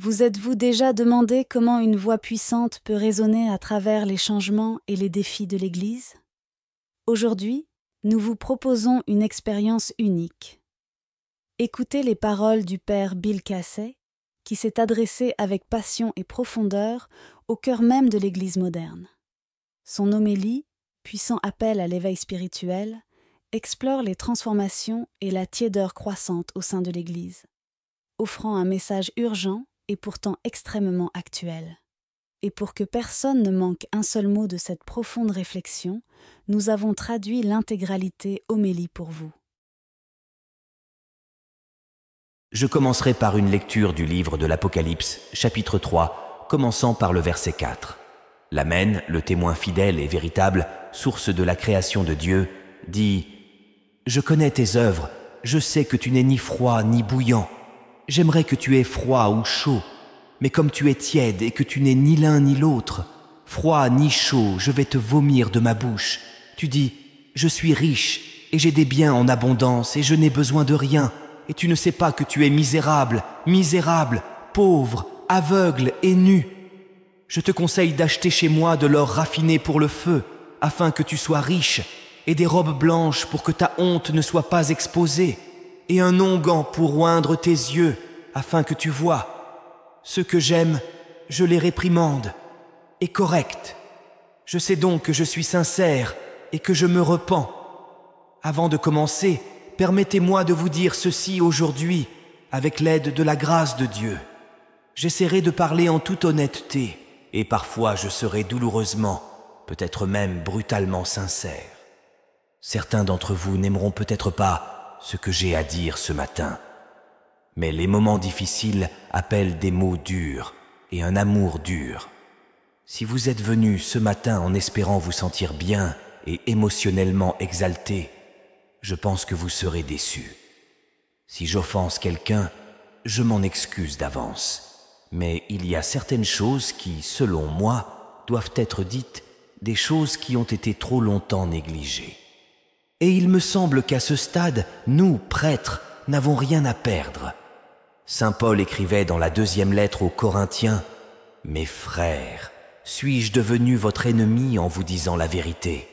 Vous êtes-vous déjà demandé comment une voix puissante peut résonner à travers les changements et les défis de l'Église? Aujourd'hui, nous vous proposons une expérience unique. Écoutez les paroles du Père Bill Cassay, qui s'est adressé avec passion et profondeur au cœur même de l'Église moderne. Son homélie, puissant appel à l'éveil spirituel, explore les transformations et la tiédeur croissante au sein de l'Église, offrant un message urgent et pourtant extrêmement actuel. Et pour que personne ne manque un seul mot de cette profonde réflexion, nous avons traduit l'intégralité homélie pour vous. Je commencerai par une lecture du livre de l'Apocalypse, chapitre 3, commençant par le verset 4. L'Amen, le témoin fidèle et véritable, source de la création de Dieu, dit « Je connais tes œuvres, je sais que tu n'es ni froid ni bouillant. J'aimerais que tu aies froid ou chaud, mais comme tu es tiède et que tu n'es ni l'un ni l'autre, froid ni chaud, je vais te vomir de ma bouche. Tu dis, je suis riche et j'ai des biens en abondance et je n'ai besoin de rien, et tu ne sais pas que tu es misérable, misérable, pauvre, aveugle et nu. Je te conseille d'acheter chez moi de l'or raffiné pour le feu, afin que tu sois riche, et des robes blanches pour que ta honte ne soit pas exposée, et un onguent pour oindre tes yeux, afin que tu vois. Ceux que j'aime, je les réprimande, et correcte. Je sais donc que je suis sincère et que je me repens. Avant de commencer, permettez-moi de vous dire ceci aujourd'hui, avec l'aide de la grâce de Dieu. J'essaierai de parler en toute honnêteté, et parfois je serai douloureusement, peut-être même brutalement sincère. Certains d'entre vous n'aimeront peut-être pas ce que j'ai à dire ce matin. Mais les moments difficiles appellent des mots durs et un amour dur. Si vous êtes venus ce matin en espérant vous sentir bien et émotionnellement exalté, je pense que vous serez déçus. Si j'offense quelqu'un, je m'en excuse d'avance. Mais il y a certaines choses qui, selon moi, doivent être dites, des choses qui ont été trop longtemps négligées. Et il me semble qu'à ce stade, nous, prêtres, n'avons rien à perdre. Saint Paul écrivait dans la 2e lettre aux Corinthiens « Mes frères, suis-je devenu votre ennemi en vous disant la vérité ?»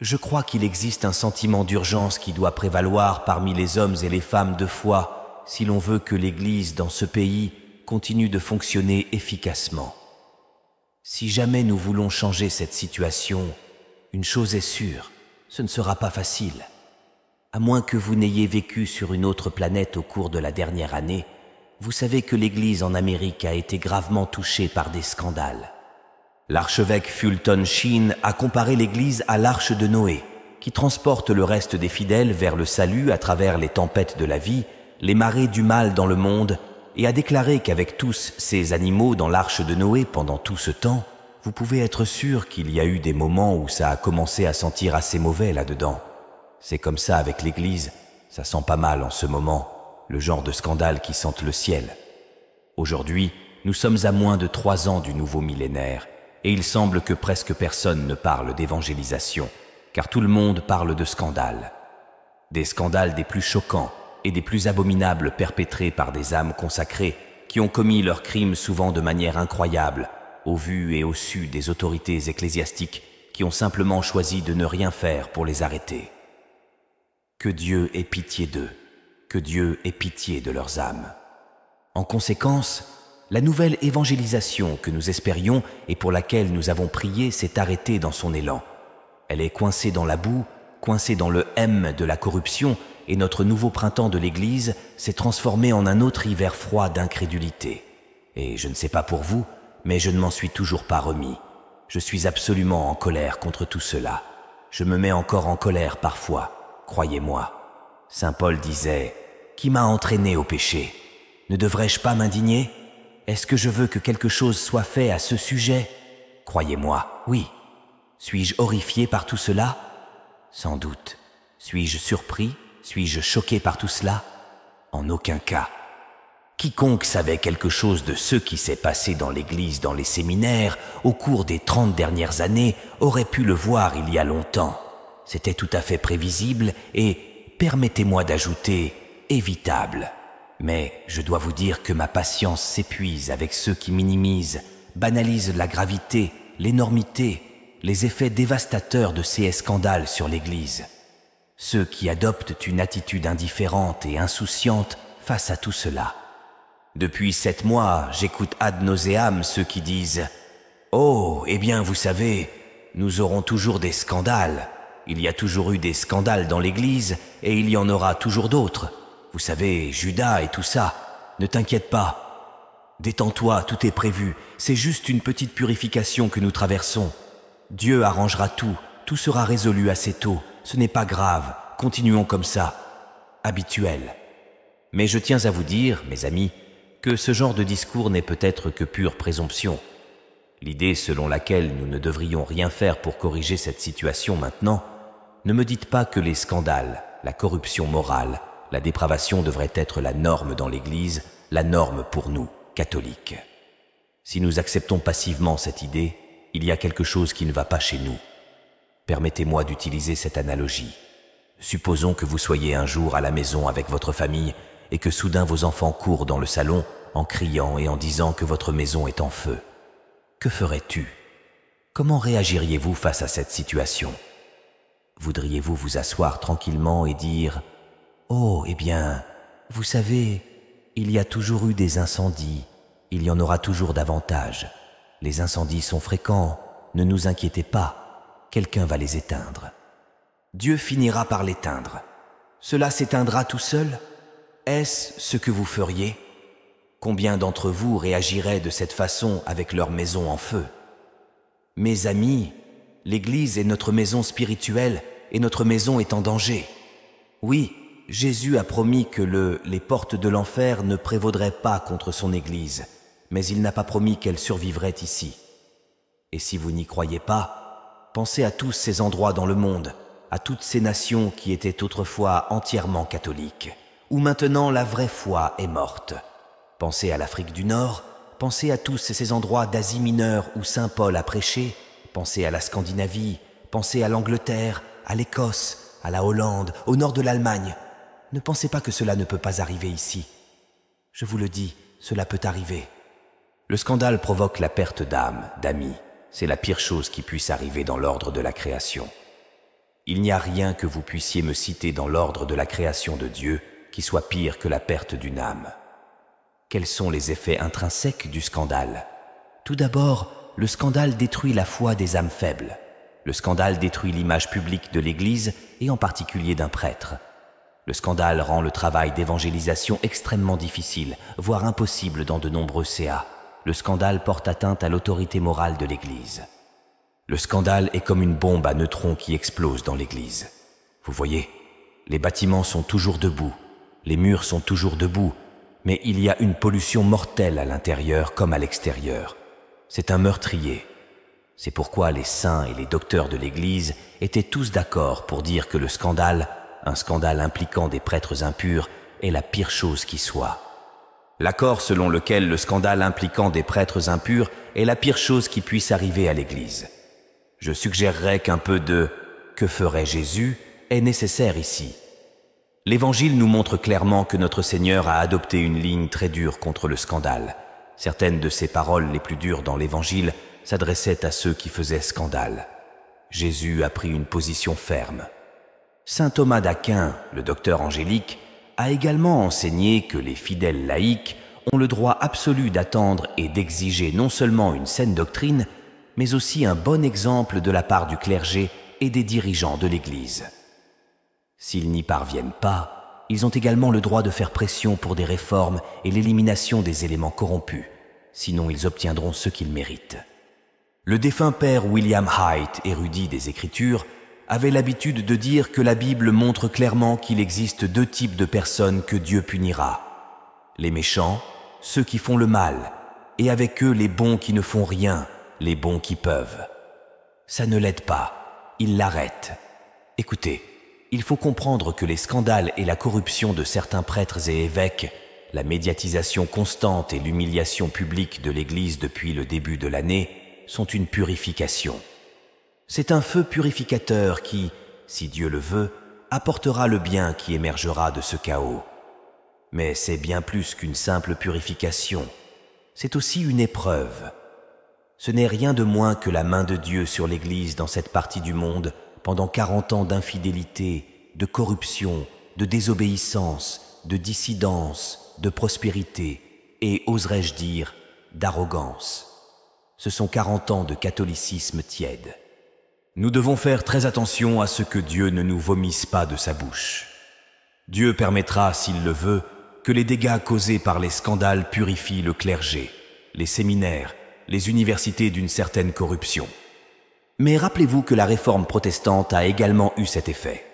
Je crois qu'il existe un sentiment d'urgence qui doit prévaloir parmi les hommes et les femmes de foi si l'on veut que l'Église dans ce pays continue de fonctionner efficacement. Si jamais nous voulons changer cette situation, une chose est sûre, ce ne sera pas facile. À moins que vous n'ayez vécu sur une autre planète au cours de la dernière année, vous savez que l'Église en Amérique a été gravement touchée par des scandales. L'archevêque Fulton Sheen a comparé l'Église à l'arche de Noé, qui transporte le reste des fidèles vers le salut à travers les tempêtes de la vie, les marées du mal dans le monde, et a déclaré qu'avec tous ces animaux dans l'arche de Noé pendant tout ce temps, vous pouvez être sûr qu'il y a eu des moments où ça a commencé à sentir assez mauvais là-dedans. C'est comme ça avec l'Église, ça sent pas mal en ce moment, le genre de scandale qui sente le ciel. Aujourd'hui, nous sommes à moins de 3 ans du nouveau millénaire, et il semble que presque personne ne parle d'évangélisation, car tout le monde parle de scandales. Des scandales des plus choquants et des plus abominables perpétrés par des âmes consacrées qui ont commis leurs crimes souvent de manière incroyable, au vu et au su des autorités ecclésiastiques qui ont simplement choisi de ne rien faire pour les arrêter. Que Dieu ait pitié d'eux, que Dieu ait pitié de leurs âmes. En conséquence, la nouvelle évangélisation que nous espérions et pour laquelle nous avons prié s'est arrêtée dans son élan. Elle est coincée dans la boue, coincée dans le M de la corruption, et notre nouveau printemps de l'Église s'est transformé en un autre hiver froid d'incrédulité. Et je ne sais pas pour vous, mais je ne m'en suis toujours pas remis. Je suis absolument en colère contre tout cela. Je me mets encore en colère parfois, croyez-moi. Saint Paul disait « Qui m'a entraîné au péché? Ne devrais-je pas m'indigner? Est-ce que je veux que quelque chose soit fait à ce sujet? Croyez-moi, oui. Suis-je horrifié par tout cela? Sans doute. Suis-je surpris? Suis-je choqué par tout cela? En aucun cas. Quiconque savait quelque chose de ce qui s'est passé dans l'Église, dans les séminaires, au cours des 30 dernières années, aurait pu le voir il y a longtemps. C'était tout à fait prévisible et, permettez-moi d'ajouter, évitable. Mais je dois vous dire que ma patience s'épuise avec ceux qui minimisent, banalisent la gravité, l'énormité, les effets dévastateurs de ces scandales sur l'Église. Ceux qui adoptent une attitude indifférente et insouciante face à tout cela. Depuis 7 mois, j'écoute ad nauseam ceux qui disent « Oh, eh bien, vous savez, nous aurons toujours des scandales. Il y a toujours eu des scandales dans l'Église et il y en aura toujours d'autres. Vous savez, Judas et tout ça. Ne t'inquiète pas. Détends-toi, tout est prévu. C'est juste une petite purification que nous traversons. Dieu arrangera tout. Tout sera résolu assez tôt. Ce n'est pas grave. Continuons comme ça. Habituel. Mais je tiens à vous dire, mes amis, que ce genre de discours n'est peut-être que pure présomption. L'idée selon laquelle nous ne devrions rien faire pour corriger cette situation maintenant, ne me dites pas que les scandales, la corruption morale, la dépravation devraient être la norme dans l'Église, la norme pour nous, catholiques. Si nous acceptons passivement cette idée, il y a quelque chose qui ne va pas chez nous. Permettez-moi d'utiliser cette analogie. Supposons que vous soyez un jour à la maison avec votre famille et que soudain vos enfants courent dans le salon en criant et en disant que votre maison est en feu. Que ferais-tu? Comment réagiriez-vous face à cette situation? Voudriez-vous vous asseoir tranquillement et dire « Oh, eh bien, vous savez, il y a toujours eu des incendies, il y en aura toujours davantage. Les incendies sont fréquents, ne nous inquiétez pas, quelqu'un va les éteindre. Dieu finira par l'éteindre. Cela s'éteindra tout seul? Est-ce ce que vous feriez? Combien d'entre vous réagiraient de cette façon avec leur maison en feu? Mes amis, l'Église est notre maison spirituelle et notre maison est en danger. Oui, Jésus a promis que les portes de l'enfer ne prévaudraient pas contre son Église, mais il n'a pas promis qu'elle survivrait ici. Et si vous n'y croyez pas, pensez à tous ces endroits dans le monde, à toutes ces nations qui étaient autrefois entièrement catholiques, où maintenant la vraie foi est morte. Pensez à l'Afrique du Nord, pensez à tous ces endroits d'Asie mineure où Saint Paul a prêché, pensez à la Scandinavie, pensez à l'Angleterre, à l'Écosse, à la Hollande, au nord de l'Allemagne. Ne pensez pas que cela ne peut pas arriver ici. Je vous le dis, cela peut arriver. Le scandale provoque la perte d'âme, d'amis. C'est la pire chose qui puisse arriver dans l'ordre de la création. Il n'y a rien que vous puissiez me citer dans l'ordre de la création de Dieu qui soit pire que la perte d'une âme. Quels sont les effets intrinsèques du scandale? Tout d'abord, le scandale détruit la foi des âmes faibles. Le scandale détruit l'image publique de l'Église et en particulier d'un prêtre. Le scandale rend le travail d'évangélisation extrêmement difficile, voire impossible dans de nombreux CA. Le scandale porte atteinte à l'autorité morale de l'Église. Le scandale est comme une bombe à neutrons qui explose dans l'Église. Vous voyez, les bâtiments sont toujours debout, les murs sont toujours debout, mais il y a une pollution mortelle à l'intérieur comme à l'extérieur. C'est un meurtrier. C'est pourquoi les saints et les docteurs de l'Église étaient tous d'accord pour dire que le scandale, un scandale impliquant des prêtres impurs, est la pire chose qui soit. L'accord selon lequel le scandale impliquant des prêtres impurs est la pire chose qui puisse arriver à l'Église. Je suggérerais qu'un peu de « que ferait Jésus » est nécessaire ici. L'Évangile nous montre clairement que notre Seigneur a adopté une ligne très dure contre le scandale. Certaines de ses paroles les plus dures dans l'Évangile s'adressaient à ceux qui faisaient scandale. Jésus a pris une position ferme. Saint Thomas d'Aquin, le docteur angélique, a également enseigné que les fidèles laïcs ont le droit absolu d'attendre et d'exiger non seulement une saine doctrine, mais aussi un bon exemple de la part du clergé et des dirigeants de l'Église. S'ils n'y parviennent pas, ils ont également le droit de faire pression pour des réformes et l'élimination des éléments corrompus, sinon ils obtiendront ce qu'ils méritent. Le défunt père William Haight, érudit des Écritures, avait l'habitude de dire que la Bible montre clairement qu'il existe 2 types de personnes que Dieu punira. Les méchants, ceux qui font le mal, et avec eux les bons qui ne font rien, les bons qui peuvent. Ça ne l'aide pas, il l'arrête. Écoutez, il faut comprendre que les scandales et la corruption de certains prêtres et évêques, la médiatisation constante et l'humiliation publique de l'Église depuis le début de l'année sont une purification. C'est un feu purificateur qui, si Dieu le veut, apportera le bien qui émergera de ce chaos. Mais c'est bien plus qu'une simple purification. C'est aussi une épreuve. Ce n'est rien de moins que la main de Dieu sur l'Église dans cette partie du monde pendant 40 ans d'infidélité, de corruption, de désobéissance, de dissidence, de prospérité et, oserais-je dire, d'arrogance. Ce sont 40 ans de catholicisme tiède. Nous devons faire très attention à ce que Dieu ne nous vomisse pas de sa bouche. Dieu permettra, s'il le veut, que les dégâts causés par les scandales purifient le clergé, les séminaires, les universités d'une certaine corruption. Mais rappelez-vous que la réforme protestante a également eu cet effet.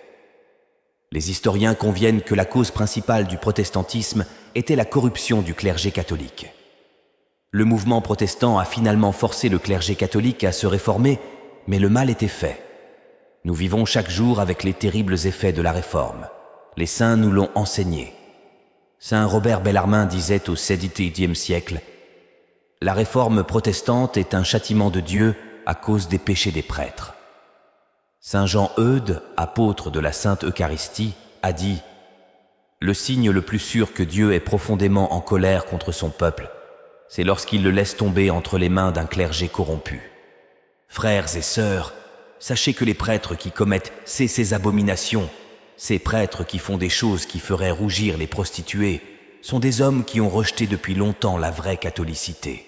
Les historiens conviennent que la cause principale du protestantisme était la corruption du clergé catholique. Le mouvement protestant a finalement forcé le clergé catholique à se réformer, mais le mal était fait. Nous vivons chaque jour avec les terribles effets de la réforme. Les saints nous l'ont enseigné. Saint Robert Bellarmine disait au XVIIe siècle « La réforme protestante est un châtiment de Dieu à cause des péchés des prêtres. » Saint Jean Eudes, apôtre de la Sainte Eucharistie, a dit « Le signe le plus sûr que Dieu est profondément en colère contre son peuple, c'est lorsqu'il le laisse tomber entre les mains d'un clergé corrompu. Frères et sœurs, sachez que les prêtres qui commettent ces abominations, ces prêtres qui font des choses qui feraient rougir les prostituées, sont des hommes qui ont rejeté depuis longtemps la vraie catholicité.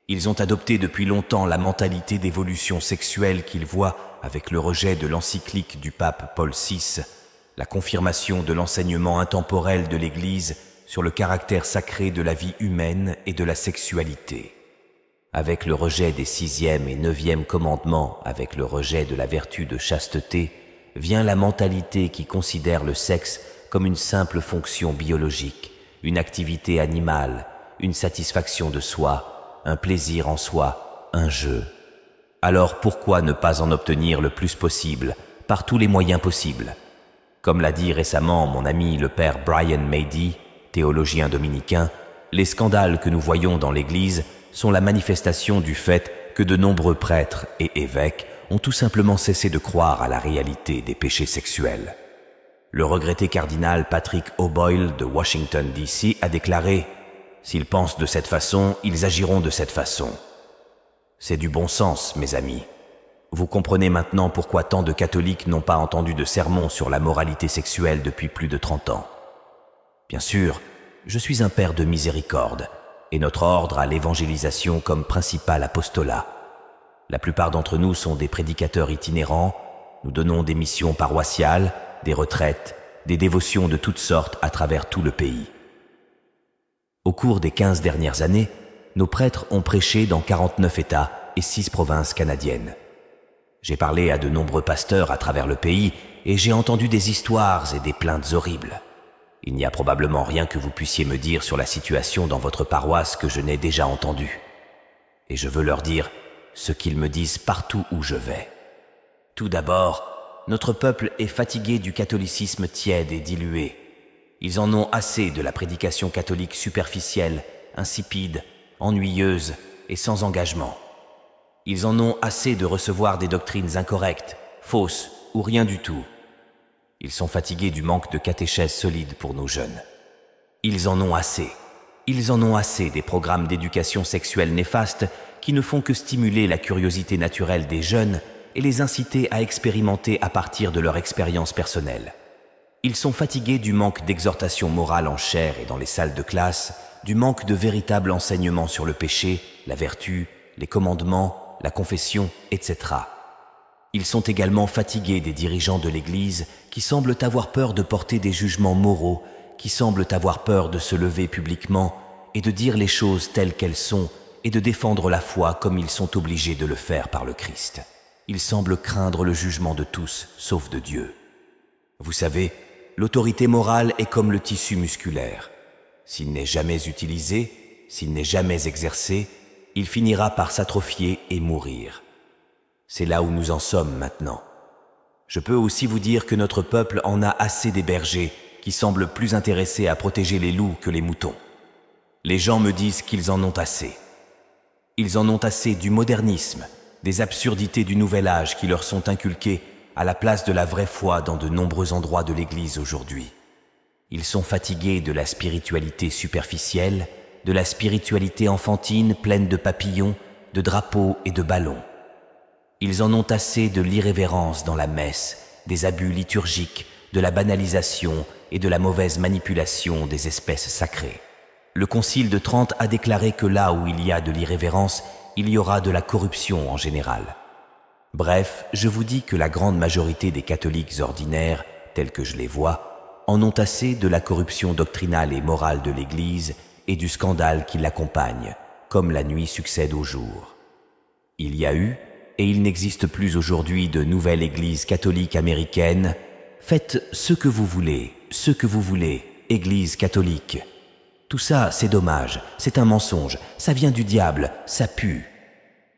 Ils ont adopté depuis longtemps la mentalité d'évolution sexuelle qu'ils voient avec le rejet de l'encyclique du pape Paul VI, la confirmation de l'enseignement intemporel de l'Église sur le caractère sacré de la vie humaine et de la sexualité. Avec le rejet des 6e et 9e commandements, avec le rejet de la vertu de chasteté, vient la mentalité qui considère le sexe comme une simple fonction biologique, une activité animale, une satisfaction de soi, un plaisir en soi, un jeu. Alors pourquoi ne pas en obtenir le plus possible, par tous les moyens possibles? Comme l'a dit récemment mon ami le père Brian Mady, théologien dominicain, les scandales que nous voyons dans l'Église sont la manifestation du fait que de nombreux prêtres et évêques ont tout simplement cessé de croire à la réalité des péchés sexuels. Le regretté cardinal Patrick O'Boyle de Washington, D.C. a déclaré « S'ils pensent de cette façon, ils agiront de cette façon. » C'est du bon sens, mes amis. Vous comprenez maintenant pourquoi tant de catholiques n'ont pas entendu de sermon sur la moralité sexuelle depuis plus de 30 ans. Bien sûr, je suis un père de miséricorde, et notre ordre a l'évangélisation comme principal apostolat. La plupart d'entre nous sont des prédicateurs itinérants, nous donnons des missions paroissiales, des retraites, des dévotions de toutes sortes à travers tout le pays. Au cours des 15 dernières années, nos prêtres ont prêché dans 49 États et 6 provinces canadiennes. J'ai parlé à de nombreux pasteurs à travers le pays et j'ai entendu des histoires et des plaintes horribles. Il n'y a probablement rien que vous puissiez me dire sur la situation dans votre paroisse que je n'ai déjà entendu. Et je veux leur dire ce qu'ils me disent partout où je vais. Tout d'abord, notre peuple est fatigué du catholicisme tiède et dilué. Ils en ont assez de la prédication catholique superficielle, insipide, ennuyeuse et sans engagement. Ils en ont assez de recevoir des doctrines incorrectes, fausses ou rien du tout. Ils sont fatigués du manque de catéchèse solide pour nos jeunes. Ils en ont assez. Ils en ont assez des programmes d'éducation sexuelle néfastes qui ne font que stimuler la curiosité naturelle des jeunes et les inciter à expérimenter à partir de leur expérience personnelle. Ils sont fatigués du manque d'exhortation morale en chair et dans les salles de classe, du manque de véritable enseignement sur le péché, la vertu, les commandements, la confession, etc. Ils sont également fatigués des dirigeants de l'Église qui semblent avoir peur de porter des jugements moraux, qui semblent avoir peur de se lever publiquement et de dire les choses telles qu'elles sont et de défendre la foi comme ils sont obligés de le faire par le Christ. Ils semblent craindre le jugement de tous, sauf de Dieu. Vous savez, l'autorité morale est comme le tissu musculaire. S'il n'est jamais utilisé, s'il n'est jamais exercé, il finira par s'atrophier et mourir. C'est là où nous en sommes maintenant. Je peux aussi vous dire que notre peuple en a assez des bergers qui semblent plus intéressés à protéger les loups que les moutons. Les gens me disent qu'ils en ont assez. Ils en ont assez du modernisme, des absurdités du nouvel âge qui leur sont inculquées à la place de la vraie foi dans de nombreux endroits de l'Église aujourd'hui. Ils sont fatigués de la spiritualité superficielle, de la spiritualité enfantine pleine de papillons, de drapeaux et de ballons. Ils en ont assez de l'irrévérence dans la messe, des abus liturgiques, de la banalisation et de la mauvaise manipulation des espèces sacrées. Le Concile de Trente a déclaré que là où il y a de l'irrévérence, il y aura de la corruption en général. Bref, je vous dis que la grande majorité des catholiques ordinaires, tels que je les vois, en ont assez de la corruption doctrinale et morale de l'Église et du scandale qui l'accompagne, comme la nuit succède au jour. Il y a eu, et il n'existe plus aujourd'hui de nouvelle Église catholique américaine. Faites ce que vous voulez, Église catholique. Tout ça, c'est dommage, c'est un mensonge, ça vient du diable, ça pue.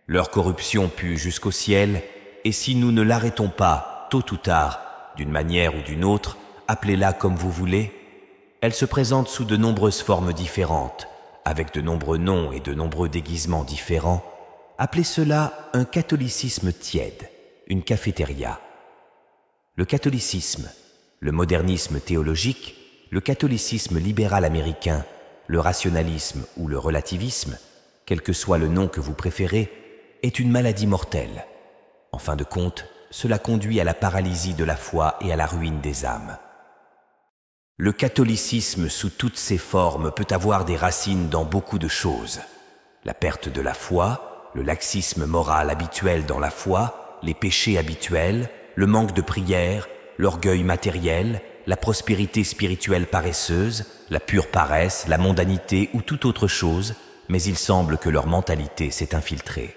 Leur corruption pue jusqu'au ciel, et si nous ne l'arrêtons pas, tôt ou tard, d'une manière ou d'une autre, appelez-la comme vous voulez, elle se présente sous de nombreuses formes différentes, avec de nombreux noms et de nombreux déguisements différents. Appelez cela un catholicisme tiède, une cafétéria. Le catholicisme, le modernisme théologique, le catholicisme libéral américain, le rationalisme ou le relativisme, quel que soit le nom que vous préférez, est une maladie mortelle. En fin de compte, cela conduit à la paralysie de la foi et à la ruine des âmes. Le catholicisme sous toutes ses formes peut avoir des racines dans beaucoup de choses. La perte de la foi, le laxisme moral habituel dans la foi, les péchés habituels, le manque de prière, l'orgueil matériel, la prospérité spirituelle paresseuse, la pure paresse, la mondanité ou toute autre chose, mais il semble que leur mentalité s'est infiltrée.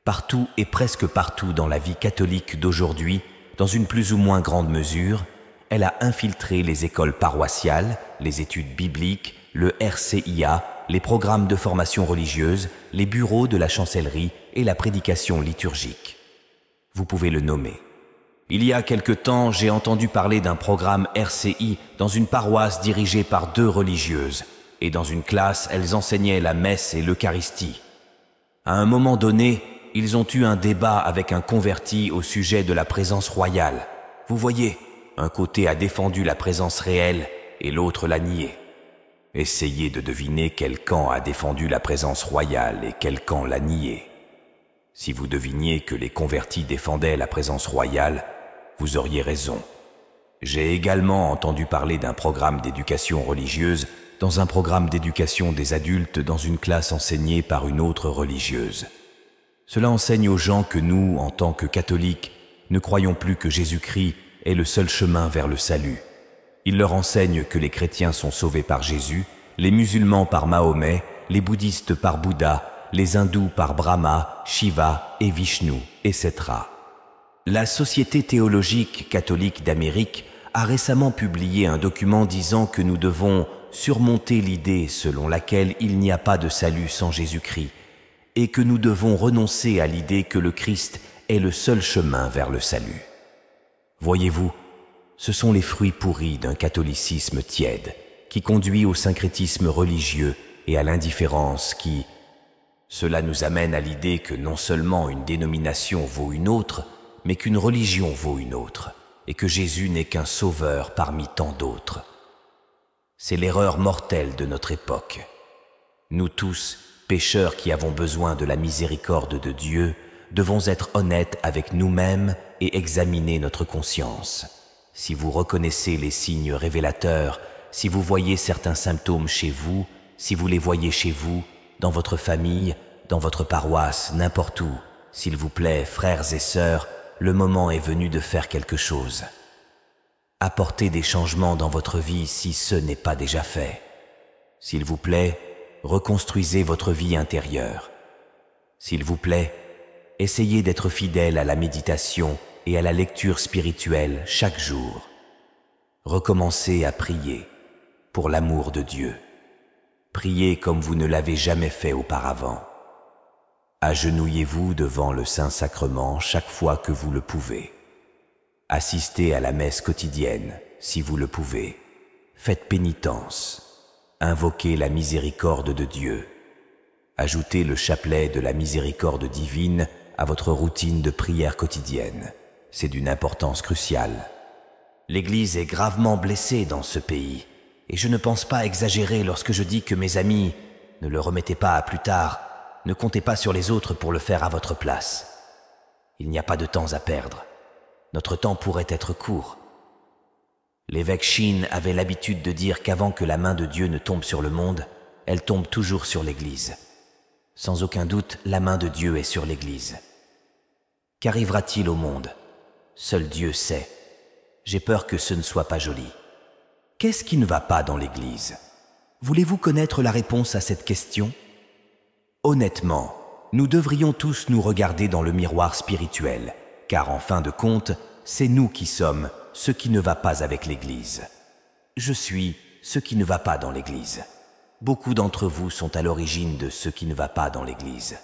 Partout et presque partout dans la vie catholique d'aujourd'hui, dans une plus ou moins grande mesure, elle a infiltré les écoles paroissiales, les études bibliques, le RCIA, les programmes de formation religieuse, les bureaux de la chancellerie et la prédication liturgique. Vous pouvez le nommer. Il y a quelque temps, j'ai entendu parler d'un programme RCI dans une paroisse dirigée par 2 religieuses, et dans une classe, elles enseignaient la messe et l'Eucharistie. À un moment donné, ils ont eu un débat avec un converti au sujet de la présence royale. Vous voyez, un côté a défendu la présence réelle et l'autre l'a niée. Essayez de deviner quel camp a défendu la présence royale et quel camp l'a niée. Si vous deviniez que les convertis défendaient la présence royale, vous auriez raison. J'ai également entendu parler d'un programme d'éducation religieuse dans un programme d'éducation des adultes dans une classe enseignée par une autre religieuse. Cela enseigne aux gens que nous, en tant que catholiques, ne croyons plus que Jésus-Christ est le seul chemin vers le salut. Il leur enseigne que les chrétiens sont sauvés par Jésus, les musulmans par Mahomet, les bouddhistes par Bouddha, les hindous par Brahma, Shiva et Vishnu, etc. La Société théologique catholique d'Amérique a récemment publié un document disant que nous devons surmonter l'idée selon laquelle il n'y a pas de salut sans Jésus-Christ et que nous devons renoncer à l'idée que le Christ est le seul chemin vers le salut. Voyez-vous, ce sont les fruits pourris d'un catholicisme tiède qui conduit au syncrétisme religieux et à l'indifférence qui... Cela nous amène à l'idée que non seulement une dénomination vaut une autre, mais qu'une religion vaut une autre, et que Jésus n'est qu'un sauveur parmi tant d'autres. C'est l'erreur mortelle de notre époque. Nous tous, pécheurs qui avons besoin de la miséricorde de Dieu, devons être honnêtes avec nous-mêmes et examiner notre conscience. Si vous reconnaissez les signes révélateurs, si vous voyez certains symptômes chez vous, si vous les voyez chez vous, dans votre famille, dans votre paroisse, n'importe où, s'il vous plaît, frères et sœurs, le moment est venu de faire quelque chose. Apportez des changements dans votre vie si ce n'est pas déjà fait. S'il vous plaît, reconstruisez votre vie intérieure. S'il vous plaît, essayez d'être fidèle à la méditation et à la lecture spirituelle chaque jour. Recommencez à prier pour l'amour de Dieu. Priez comme vous ne l'avez jamais fait auparavant. Agenouillez-vous devant le Saint-Sacrement chaque fois que vous le pouvez. Assistez à la messe quotidienne si vous le pouvez. Faites pénitence. Invoquez la miséricorde de Dieu. Ajoutez le chapelet de la miséricorde divine à votre routine de prière quotidienne. C'est d'une importance cruciale. L'Église est gravement blessée dans ce pays et je ne pense pas exagérer lorsque je dis que mes amis, ne le remettez pas à plus tard, ne comptez pas sur les autres pour le faire à votre place. Il n'y a pas de temps à perdre. Notre temps pourrait être court. L'évêque Shin avait l'habitude de dire qu'avant que la main de Dieu ne tombe sur le monde, elle tombe toujours sur l'Église. Sans aucun doute, la main de Dieu est sur l'Église. Qu'arrivera-t-il au monde? Seul Dieu sait. J'ai peur que ce ne soit pas joli. Qu'est-ce qui ne va pas dans l'Église? Voulez-vous connaître la réponse à cette question? Honnêtement, nous devrions tous nous regarder dans le miroir spirituel, car en fin de compte, c'est nous qui sommes ce qui ne va pas avec l'Église. Je suis ce qui ne va pas dans l'Église. Beaucoup d'entre vous sont à l'origine de ce qui ne va pas dans l'Église.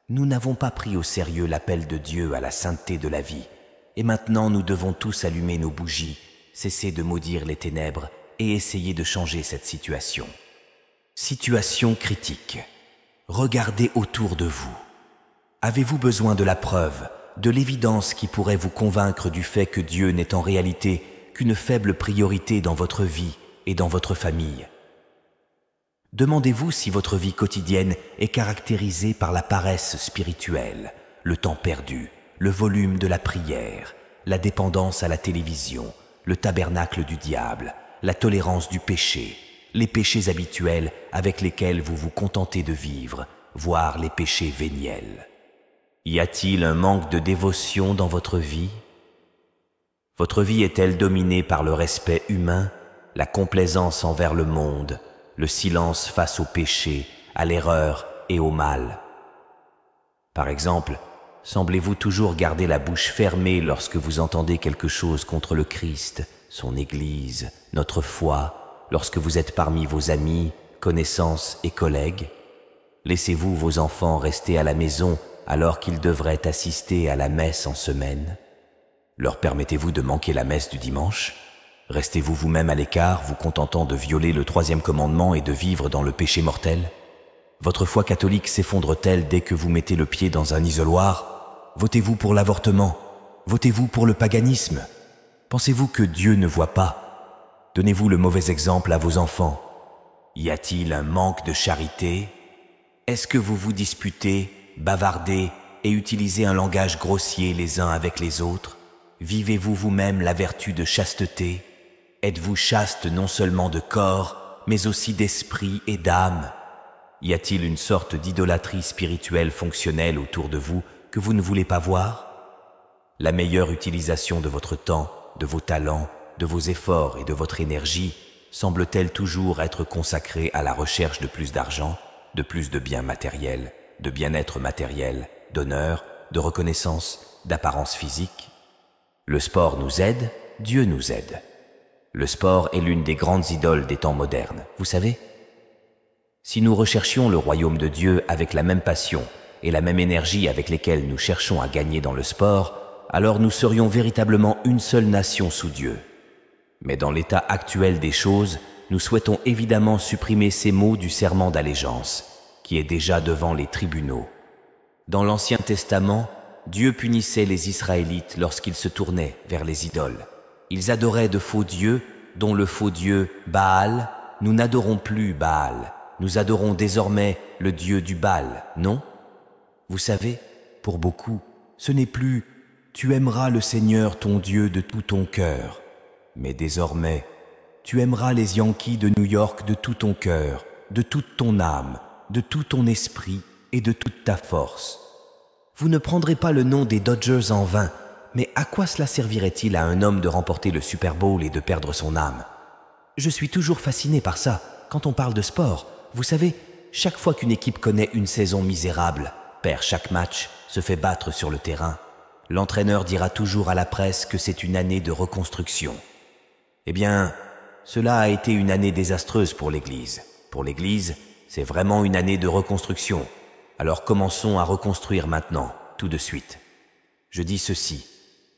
Nous n'avons pas pris au sérieux l'appel de Dieu à la sainteté de la vie, et maintenant nous devons tous allumer nos bougies, cesser de maudire les ténèbres et essayer de changer cette situation. Situation critique. Regardez autour de vous. Avez-vous besoin de la preuve, de l'évidence qui pourrait vous convaincre du fait que Dieu n'est en réalité qu'une faible priorité dans votre vie et dans votre famille? Demandez-vous si votre vie quotidienne est caractérisée par la paresse spirituelle, le temps perdu, le volume de la prière, la dépendance à la télévision, le tabernacle du diable, la tolérance du péché, les péchés habituels avec lesquels vous vous contentez de vivre, voire les péchés véniels. Y a-t-il un manque de dévotion dans votre vie? Votre vie est-elle dominée par le respect humain, la complaisance envers le monde, le silence face au péché, à l'erreur et au mal? Par exemple, semblez-vous toujours garder la bouche fermée lorsque vous entendez quelque chose contre le Christ, son Église, notre foi, lorsque vous êtes parmi vos amis, connaissances et collègues? Laissez-vous vos enfants rester à la maison alors qu'ils devraient assister à la messe en semaine? Leur permettez-vous de manquer la messe du dimanche? Restez-vous vous-même à l'écart, vous contentant de violer le 3e commandement et de vivre dans le péché mortel? Votre foi catholique s'effondre-t-elle dès que vous mettez le pied dans un isoloir? Votez-vous pour l'avortement? Votez-vous pour le paganisme? Pensez-vous que Dieu ne voit pas? Donnez-vous le mauvais exemple à vos enfants? Y a-t-il un manque de charité? Est-ce que vous vous disputez, bavardez et utilisez un langage grossier les uns avec les autres? Vivez-vous vous-même la vertu de chasteté? Êtes-vous chaste non seulement de corps, mais aussi d'esprit et d'âme? Y a-t-il une sorte d'idolâtrie spirituelle fonctionnelle autour de vous que vous ne voulez pas voir? La meilleure utilisation de votre temps, de vos talents, de vos efforts et de votre énergie semble-t-elle toujours être consacrée à la recherche de plus d'argent, de plus de biens matériels, de bien-être matériel, d'honneur, de reconnaissance, d'apparence physique? Le sport nous aide, Dieu nous aide. Le sport est l'une des grandes idoles des temps modernes, vous savez? Si nous recherchions le royaume de Dieu avec la même passion et la même énergie avec lesquelles nous cherchons à gagner dans le sport, alors nous serions véritablement une seule nation sous Dieu. Mais dans l'état actuel des choses, nous souhaitons évidemment supprimer ces mots du serment d'allégeance, qui est déjà devant les tribunaux. Dans l'Ancien Testament, Dieu punissait les Israélites lorsqu'ils se tournaient vers les idoles. Ils adoraient de faux dieux, dont le faux dieu Baal. Nous n'adorons plus Baal, nous adorons désormais le dieu du Baal, non? Vous savez, pour beaucoup, ce n'est plus « tu aimeras le Seigneur ton Dieu de tout ton cœur », mais désormais « tu aimeras les Yankees de New York de tout ton cœur, de toute ton âme, de tout ton esprit et de toute ta force ». Vous ne prendrez pas le nom des Dodgers en vain, mais à quoi cela servirait-il à un homme de remporter le Super Bowl et de perdre son âme? Je suis toujours fasciné par ça, quand on parle de sport. Vous savez, chaque fois qu'une équipe connaît une saison misérable, perd chaque match, se fait battre sur le terrain, l'entraîneur dira toujours à la presse que c'est une année de reconstruction. Eh bien, cela a été une année désastreuse pour l'Église. Pour l'Église, c'est vraiment une année de reconstruction. Alors commençons à reconstruire maintenant, tout de suite. Je dis ceci,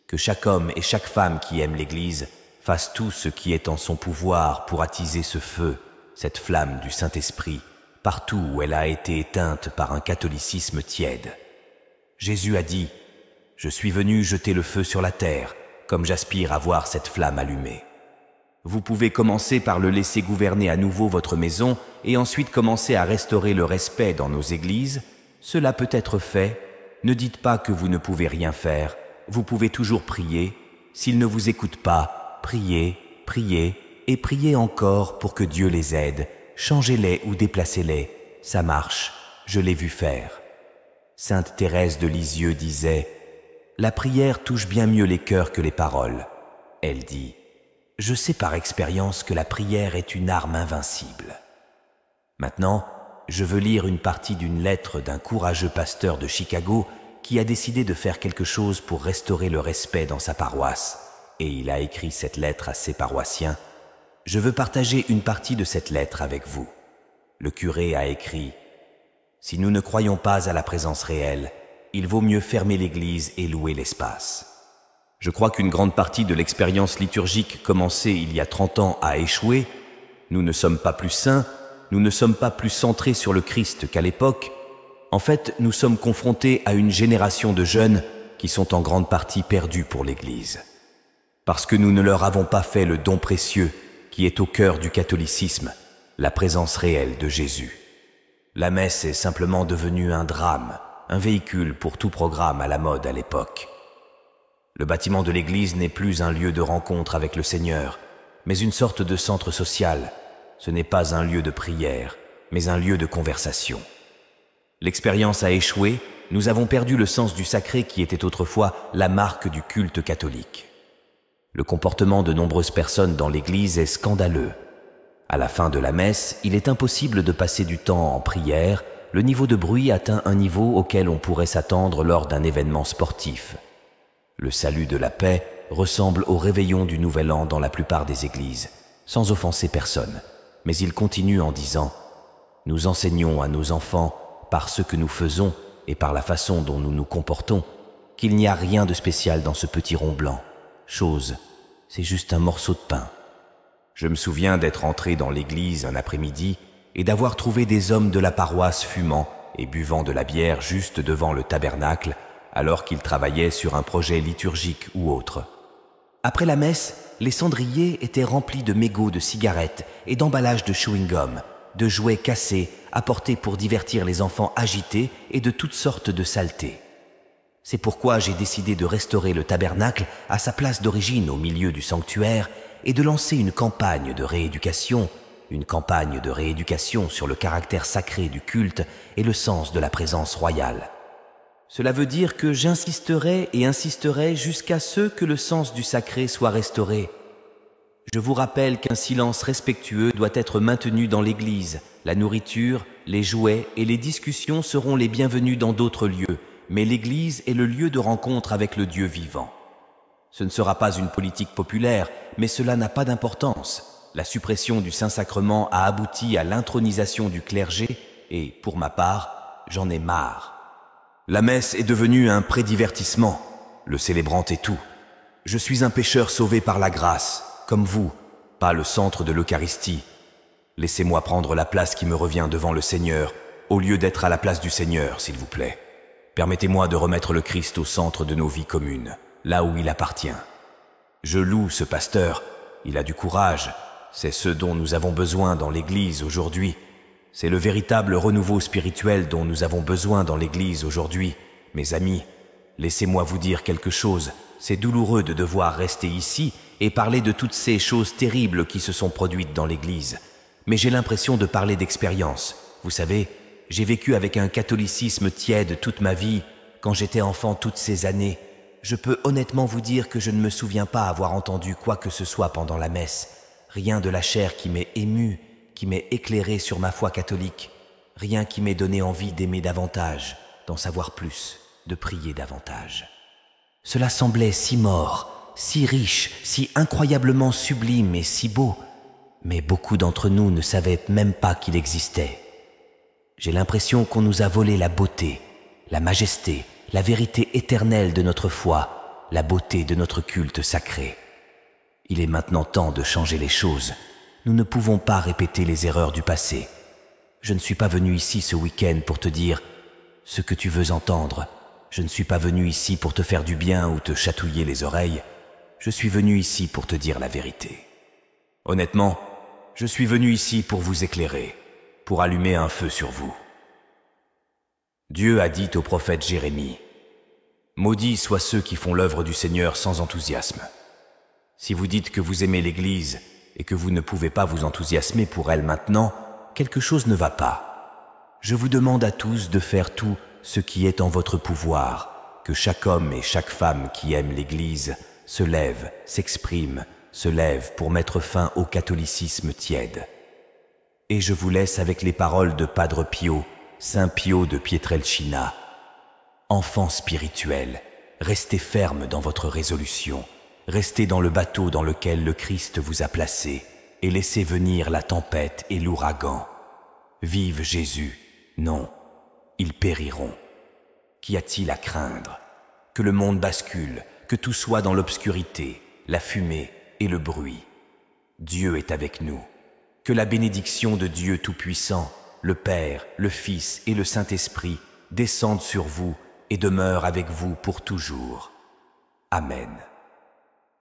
que chaque homme et chaque femme qui aime l'Église fasse tout ce qui est en son pouvoir pour attiser ce feu, cette flamme du Saint-Esprit, partout où elle a été éteinte par un catholicisme tiède. Jésus a dit « Je suis venu jeter le feu sur la terre, comme j'aspire à voir cette flamme allumée. » Vous pouvez commencer par le laisser gouverner à nouveau votre maison et ensuite commencer à restaurer le respect dans nos églises. Cela peut être fait. Ne dites pas que vous ne pouvez rien faire. Vous pouvez toujours prier. S'ils ne vous écoutent pas, priez, priez et priez encore pour que Dieu les aide. Changez-les ou déplacez-les. Ça marche. Je l'ai vu faire. Sainte Thérèse de Lisieux disait « La prière touche bien mieux les cœurs que les paroles. » Elle dit « Je sais par expérience que la prière est une arme invincible. » Maintenant, je veux lire une partie d'une lettre d'un courageux pasteur de Chicago qui a décidé de faire quelque chose pour restaurer le respect dans sa paroisse. Et il a écrit cette lettre à ses paroissiens. Je veux partager une partie de cette lettre avec vous. Le curé a écrit « Si nous ne croyons pas à la présence réelle, il vaut mieux fermer l'église et louer l'espace. » Je crois qu'une grande partie de l'expérience liturgique commencée il y a 30 ans a échoué. Nous ne sommes pas plus saints, nous ne sommes pas plus centrés sur le Christ qu'à l'époque. En fait, nous sommes confrontés à une génération de jeunes qui sont en grande partie perdus pour l'Église. Parce que nous ne leur avons pas fait le don précieux qui est au cœur du catholicisme, la présence réelle de Jésus. La messe est simplement devenue un drame, un véhicule pour tout programme à la mode à l'époque. Le bâtiment de l'église n'est plus un lieu de rencontre avec le Seigneur, mais une sorte de centre social. Ce n'est pas un lieu de prière, mais un lieu de conversation. L'expérience a échoué, nous avons perdu le sens du sacré qui était autrefois la marque du culte catholique. Le comportement de nombreuses personnes dans l'église est scandaleux. À la fin de la messe, il est impossible de passer du temps en prière. Le niveau de bruit atteint un niveau auquel on pourrait s'attendre lors d'un événement sportif. Le salut de la paix ressemble au réveillon du Nouvel An dans la plupart des églises, sans offenser personne. Mais il continue en disant « Nous enseignons à nos enfants, par ce que nous faisons et par la façon dont nous nous comportons, qu'il n'y a rien de spécial dans ce petit rond blanc. Chose, c'est juste un morceau de pain. » Je me souviens d'être entré dans l'église un après-midi et d'avoir trouvé des hommes de la paroisse fumant et buvant de la bière juste devant le tabernacle alors qu'ils travaillaient sur un projet liturgique ou autre. Après la messe, les cendriers étaient remplis de mégots de cigarettes et d'emballages de chewing-gum, de jouets cassés apportés pour divertir les enfants agités et de toutes sortes de saletés. C'est pourquoi j'ai décidé de restaurer le tabernacle à sa place d'origine au milieu du sanctuaire et de lancer une campagne de rééducation sur le caractère sacré du culte et le sens de la présence royale. Cela veut dire que j'insisterai et insisterai jusqu'à ce que le sens du sacré soit restauré. Je vous rappelle qu'un silence respectueux doit être maintenu dans l'église. La nourriture, les jouets et les discussions seront les bienvenus dans d'autres lieux, mais l'église est le lieu de rencontre avec le Dieu vivant. Ce ne sera pas une politique populaire, mais cela n'a pas d'importance. La suppression du Saint-Sacrement a abouti à l'intronisation du clergé et, pour ma part, j'en ai marre. La messe est devenue un prédivertissement, le célébrant est tout. Je suis un pécheur sauvé par la grâce, comme vous, pas le centre de l'Eucharistie. Laissez-moi prendre la place qui me revient devant le Seigneur, au lieu d'être à la place du Seigneur, s'il vous plaît. Permettez-moi de remettre le Christ au centre de nos vies communes, là où il appartient. Je loue ce pasteur, il a du courage, c'est ce dont nous avons besoin dans l'Église aujourd'hui. C'est le véritable renouveau spirituel dont nous avons besoin dans l'Église aujourd'hui. Mes amis, laissez-moi vous dire quelque chose. C'est douloureux de devoir rester ici et parler de toutes ces choses terribles qui se sont produites dans l'Église. Mais j'ai l'impression de parler d'expérience. Vous savez, j'ai vécu avec un catholicisme tiède toute ma vie, quand j'étais enfant toutes ces années. Je peux honnêtement vous dire que je ne me souviens pas avoir entendu quoi que ce soit pendant la messe. Rien de la chair qui m'ait ému, qui m'ait éclairé sur ma foi catholique, rien qui m'ait donné envie d'aimer davantage, d'en savoir plus, de prier davantage. Cela semblait si mort, si riche, si incroyablement sublime et si beau, mais beaucoup d'entre nous ne savaient même pas qu'il existait. J'ai l'impression qu'on nous a volé la beauté, la majesté, la vérité éternelle de notre foi, la beauté de notre culte sacré. Il est maintenant temps de changer les choses. Nous ne pouvons pas répéter les erreurs du passé. Je ne suis pas venu ici ce week-end pour te dire ce que tu veux entendre. Je ne suis pas venu ici pour te faire du bien ou te chatouiller les oreilles. Je suis venu ici pour te dire la vérité. Honnêtement, je suis venu ici pour vous éclairer, pour allumer un feu sur vous. Dieu a dit au prophète Jérémie, « Maudits soient ceux qui font l'œuvre du Seigneur sans enthousiasme. » Si vous dites que vous aimez l'Église et que vous ne pouvez pas vous enthousiasmer pour elle maintenant, quelque chose ne va pas. Je vous demande à tous de faire tout ce qui est en votre pouvoir, que chaque homme et chaque femme qui aime l'Église se lève, s'exprime, se lève pour mettre fin au catholicisme tiède. Et je vous laisse avec les paroles de Padre Pio, Saint Pio de Pietrelcina. Enfants spirituels, restez fermes dans votre résolution, restez dans le bateau dans lequel le Christ vous a placé et laissez venir la tempête et l'ouragan. Vive Jésus! Non, ils périront. Qu'y a-t-il à craindre? Que le monde bascule, que tout soit dans l'obscurité, la fumée et le bruit. Dieu est avec nous. Que la bénédiction de Dieu Tout-Puissant, le Père, le Fils et le Saint-Esprit descendent sur vous et demeure avec vous pour toujours. Amen.